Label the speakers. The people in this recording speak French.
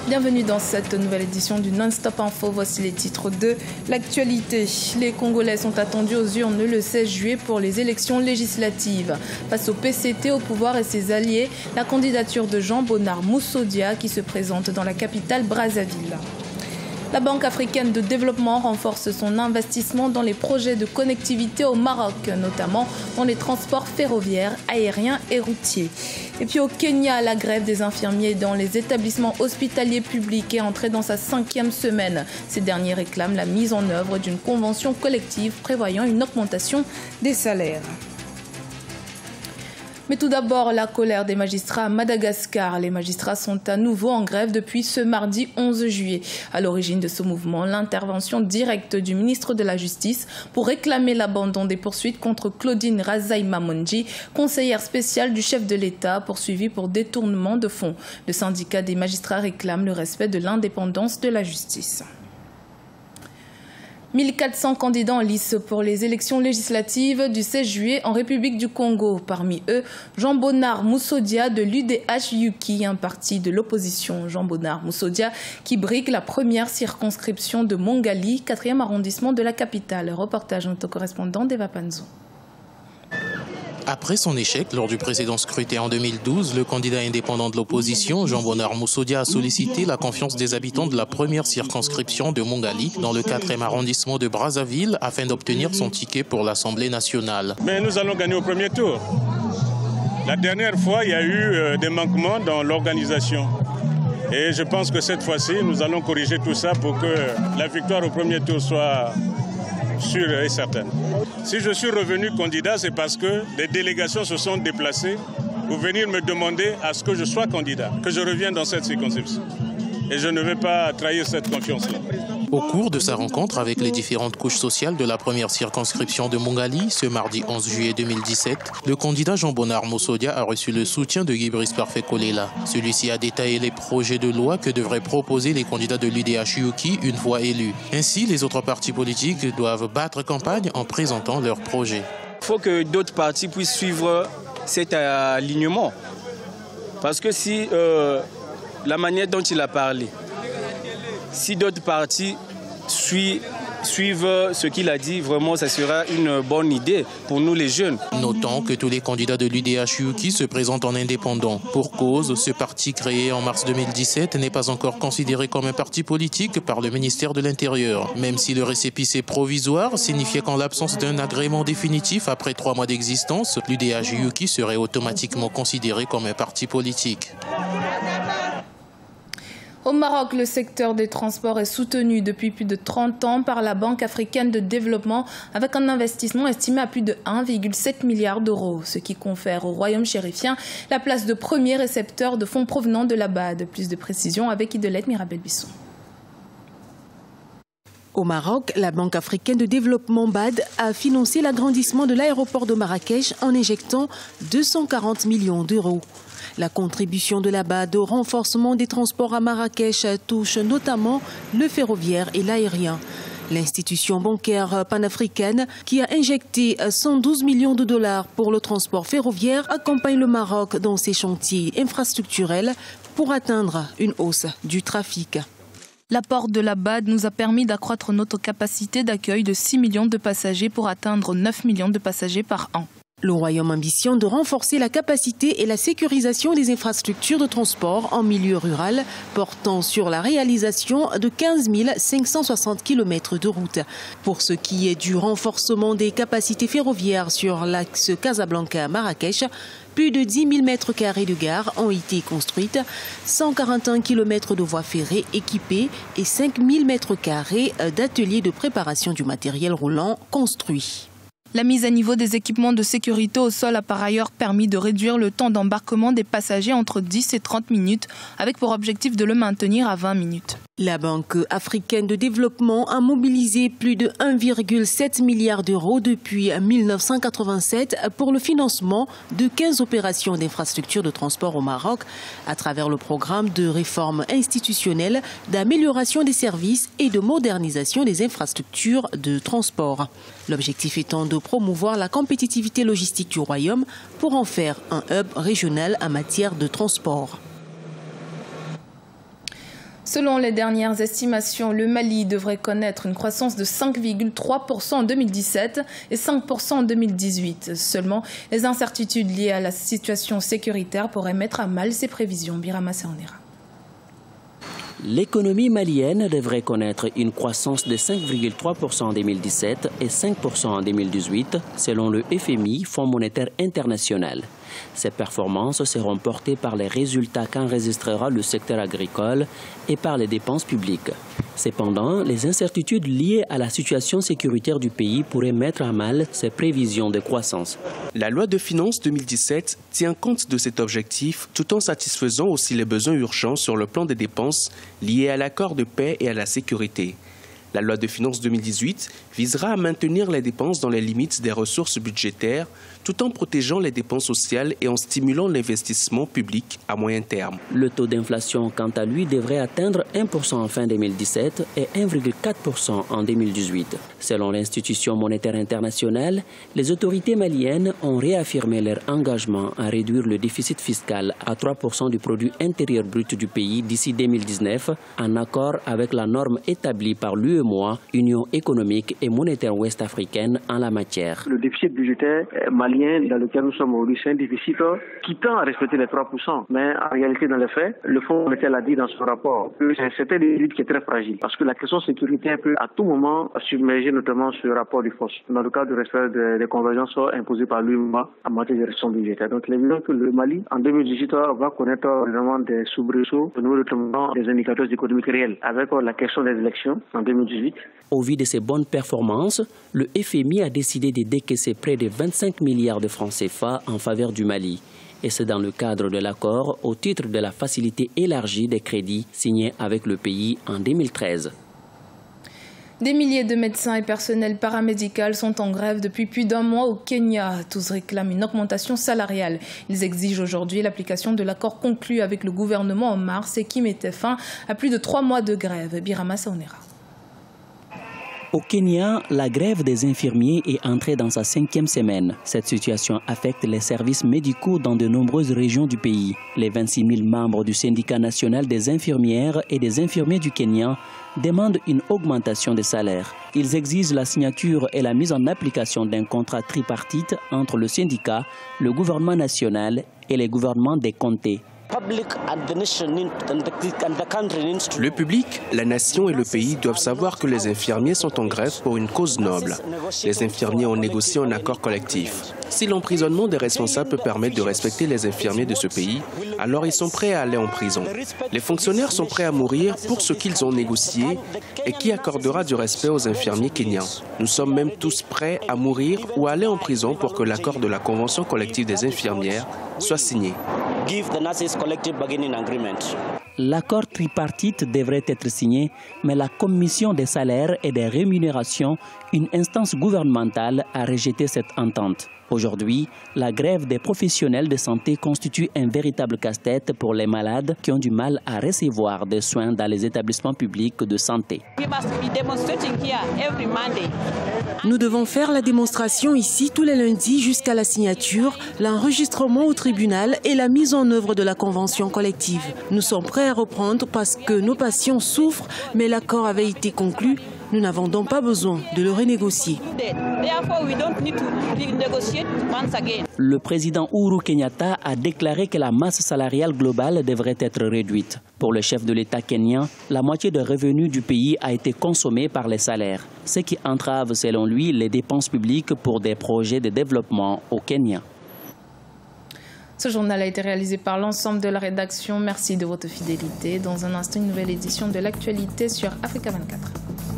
Speaker 1: Bienvenue dans cette nouvelle édition du Non-Stop Info. Voici les titres de l'actualité. Les Congolais sont attendus aux urnes le 16 juillet pour les élections législatives. Face au PCT au pouvoir et ses alliés, la candidature de Jean-Bonnard Moussodia qui se présente dans la capitale Brazzaville. La Banque africaine de développement renforce son investissement dans les projets de connectivité au Maroc, notamment dans les transports ferroviaires, aériens et routiers. Et puis au Kenya, la grève des infirmiers dans les établissements hospitaliers publics est entrée dans sa 5e semaine. Ces derniers réclament la mise en œuvre d'une convention collective prévoyant une augmentation des salaires. Mais tout d'abord, la colère des magistrats à Madagascar. Les magistrats sont à nouveau en grève depuis ce mardi 11 juillet. À l'origine de ce mouvement, l'intervention directe du ministre de la Justice pour réclamer l'abandon des poursuites contre Claudine Razaï-Mamonji, conseillère spéciale du chef de l'État, poursuivie pour détournement de fonds. Le syndicat des magistrats réclame le respect de l'indépendance de la justice. 1400 candidats en lice pour les élections législatives du 16 juillet en République du Congo. Parmi eux, Jean-Bonnard Moussodia de l'UDH-UKI, un parti de l'opposition. Jean-Bonnard Moussodia qui brigue la première circonscription de Mongali, 4e arrondissement de la capitale. Reportage de notre correspondant Deva Panzo.
Speaker 2: Après son échec lors du précédent scrutin en 2012, le candidat indépendant de l'opposition, Jean-Bonnard Moussodia, a sollicité la confiance des habitants de la première circonscription de Mongali, dans le 4e arrondissement de Brazzaville, afin d'obtenir son ticket pour l'Assemblée nationale.
Speaker 3: Mais nous allons gagner au premier tour. La dernière fois, il y a eu des manquements dans l'organisation. Et je pense que cette fois-ci, nous allons corriger tout ça pour que la victoire au premier tour soit sûre et certaine. Si je suis revenu candidat, c'est parce que des délégations se sont déplacées pour venir me demander à ce que je sois candidat, que je revienne dans cette circonscription. Et je ne vais pas trahir cette confiance-là.
Speaker 2: Au cours de sa rencontre avec les différentes couches sociales de la première circonscription de Mongali, ce mardi 11 juillet 2017, le candidat Jean-Bonnard Moussodia a reçu le soutien de Guy Brice Parfait Kolela. Celui-ci a détaillé les projets de loi que devraient proposer les candidats de l'UDH-UKI une fois élus. Ainsi, les autres partis politiques doivent battre campagne en présentant leurs projets.
Speaker 4: Il faut que d'autres partis puissent suivre cet alignement. Parce que si la manière dont il a parlé, si d'autres partis suivent ce qu'il a dit, vraiment, ça sera une bonne idée pour nous les jeunes.
Speaker 2: Notons que tous les candidats de l'UDH-UKI se présentent en indépendant. Pour cause, ce parti créé en mars 2017 n'est pas encore considéré comme un parti politique par le ministère de l'Intérieur. Même si le récépissé provisoire signifiait qu'en l'absence d'un agrément définitif après 3 mois d'existence, l'UDH-UKI serait automatiquement considéré comme un parti politique.
Speaker 1: Au Maroc, le secteur des transports est soutenu depuis plus de 30 ans par la Banque africaine de développement avec un investissement estimé à plus de 1,7 milliard d'euros, ce qui confère au royaume chérifien la place de premier récepteur de fonds provenant de la BAD. Plus de précisions avec Idelette Mirabel-Bisson.
Speaker 5: Au Maroc, la Banque africaine de développement BAD a financé l'agrandissement de l'aéroport de Marrakech en injectant 240 millions d'euros. La contribution de la BAD au renforcement des transports à Marrakech touche notamment le ferroviaire et l'aérien. L'institution bancaire panafricaine, qui a injecté 112 millions de dollars pour le transport ferroviaire, accompagne le Maroc dans ses chantiers infrastructurels pour atteindre une hausse du trafic.
Speaker 1: L'apport de la BAD nous a permis d'accroître notre capacité d'accueil de 6 millions de passagers pour atteindre 9 millions de passagers par an.
Speaker 5: Le Royaume ambitionne de renforcer la capacité et la sécurisation des infrastructures de transport en milieu rural, portant sur la réalisation de 15 560 km de routes. Pour ce qui est du renforcement des capacités ferroviaires sur l'axe Casablanca-Marrakech, plus de 10 000 mètres carrés de gares ont été construites, 141 km de voies ferrées équipées et 5 000 mètres carrés d'ateliers de préparation du matériel roulant construits.
Speaker 1: La mise à niveau des équipements de sécurité au sol a par ailleurs permis de réduire le temps d'embarquement des passagers entre 10 et 30 minutes, avec pour objectif de le maintenir à 20 minutes.
Speaker 5: La Banque africaine de développement a mobilisé plus de 1,7 milliard d'euros depuis 1987 pour le financement de 15 opérations d'infrastructures de transport au Maroc à travers le programme de réforme institutionnelle, d'amélioration des services et de modernisation des infrastructures de transport. L'objectif étant de promouvoir la compétitivité logistique du Royaume pour en faire un hub régional en matière de transport.
Speaker 1: Selon les dernières estimations, le Mali devrait connaître une croissance de 5,3% en 2017 et 5% en 2018. Seulement, les incertitudes liées à la situation sécuritaire pourraient mettre à mal ces prévisions. Birama Saonera.
Speaker 6: L'économie malienne devrait connaître une croissance de 5,3% en 2017 et 5% en 2018, selon le FMI, Fonds monétaire international. Ces performances seront portées par les résultats qu'enregistrera le secteur agricole et par les dépenses publiques. Cependant, les incertitudes liées à la situation sécuritaire du pays pourraient mettre à mal ces prévisions de croissance.
Speaker 7: La loi de finances 2017 tient compte de cet objectif tout en satisfaisant aussi les besoins urgents sur le plan des dépenses liés à l'accord de paix et à la sécurité. La loi de finances 2018 visera à maintenir les dépenses dans les limites des ressources budgétaires tout en protégeant les dépenses sociales et en stimulant l'investissement public à moyen terme.
Speaker 6: Le taux d'inflation, quant à lui, devrait atteindre 1% en fin 2017 et 1,4% en 2018. Selon l'institution monétaire internationale, les autorités maliennes ont réaffirmé leur engagement à réduire le déficit fiscal à 3% du produit intérieur brut du pays d'ici 2019, en accord avec la norme établie par l'UEMOA, Union économique et monétaire ouest-africaine, en la matière.
Speaker 8: Le déficit budgétaire malien dans lequel nous sommes aujourd'hui, c'est un déficit qui tend à respecter les 3%. Mais en réalité, dans les faits, le Fonds monétaire l'a dit dans son rapport que c'est un déficit qui est très fragile. Parce que la question sécuritaire peut à tout moment submerger notamment ce rapport du FOS, dans le cadre du respect des convergences imposées par l'UEMOA en matière de gestion budgétaire. Donc, il est évident que le Mali, en 2018, va connaître vraiment des soubresauts au niveau notamment des indicateurs économiques réels, avec la question des élections en 2018.
Speaker 6: Au vu de ces bonnes performances, le FMI a décidé de décaisser près de 25 milliards de francs CFA en faveur du Mali. Et c'est dans le cadre de l'accord au titre de la facilité élargie des crédits signée avec le pays en 2013.
Speaker 1: Des milliers de médecins et personnels paramédicaux sont en grève depuis plus d'un mois au Kenya. Tous réclament une augmentation salariale. Ils exigent aujourd'hui l'application de l'accord conclu avec le gouvernement en mars et qui mettait fin à plus de 3 mois de grève. Birama Saonera.
Speaker 6: Au Kenya, la grève des infirmiers est entrée dans sa 5e semaine. Cette situation affecte les services médicaux dans de nombreuses régions du pays. Les 26 000 membres du syndicat national des infirmières et des infirmiers du Kenya demandent une augmentation des salaires. Ils exigent la signature et la mise en application d'un contrat tripartite entre le syndicat, le gouvernement national et les gouvernements des comtés.
Speaker 7: Le public, la nation et le pays doivent savoir que les infirmiers sont en grève pour une cause noble. Les infirmiers ont négocié un accord collectif. Si l'emprisonnement des responsables peut permettre de respecter les infirmiers de ce pays, alors ils sont prêts à aller en prison. Les fonctionnaires sont prêts à mourir pour ce qu'ils ont négocié et qui accordera du respect aux infirmiers kenyans. Nous sommes même tous prêts à mourir ou à aller en prison pour que l'accord de la Convention collective des infirmières soit signé.
Speaker 6: L'accord tripartite devrait être signé, mais la Commission des salaires et des rémunérations, une instance gouvernementale, a rejeté cette entente. Aujourd'hui, la grève des professionnels de santé constitue un véritable casse-tête pour les malades qui ont du mal à recevoir des soins dans les établissements publics de santé.
Speaker 5: Nous devons faire la démonstration ici tous les lundis jusqu'à la signature, l'enregistrement au tribunal et la mise en œuvre de la convention collective. Nous sommes prêts à reprendre parce que nos patients souffrent, mais l'accord avait été conclu. Nous n'avons donc pas besoin de le renégocier.
Speaker 6: Le président Uhuru Kenyatta a déclaré que la masse salariale globale devrait être réduite. Pour le chef de l'État kenyan, la moitié des revenus du pays a été consommée par les salaires, ce qui entrave selon lui les dépenses publiques pour des projets de développement au Kenya.
Speaker 1: Ce journal a été réalisé par l'ensemble de la rédaction. Merci de votre fidélité. Dans un instant, une nouvelle édition de l'actualité sur Africa 24.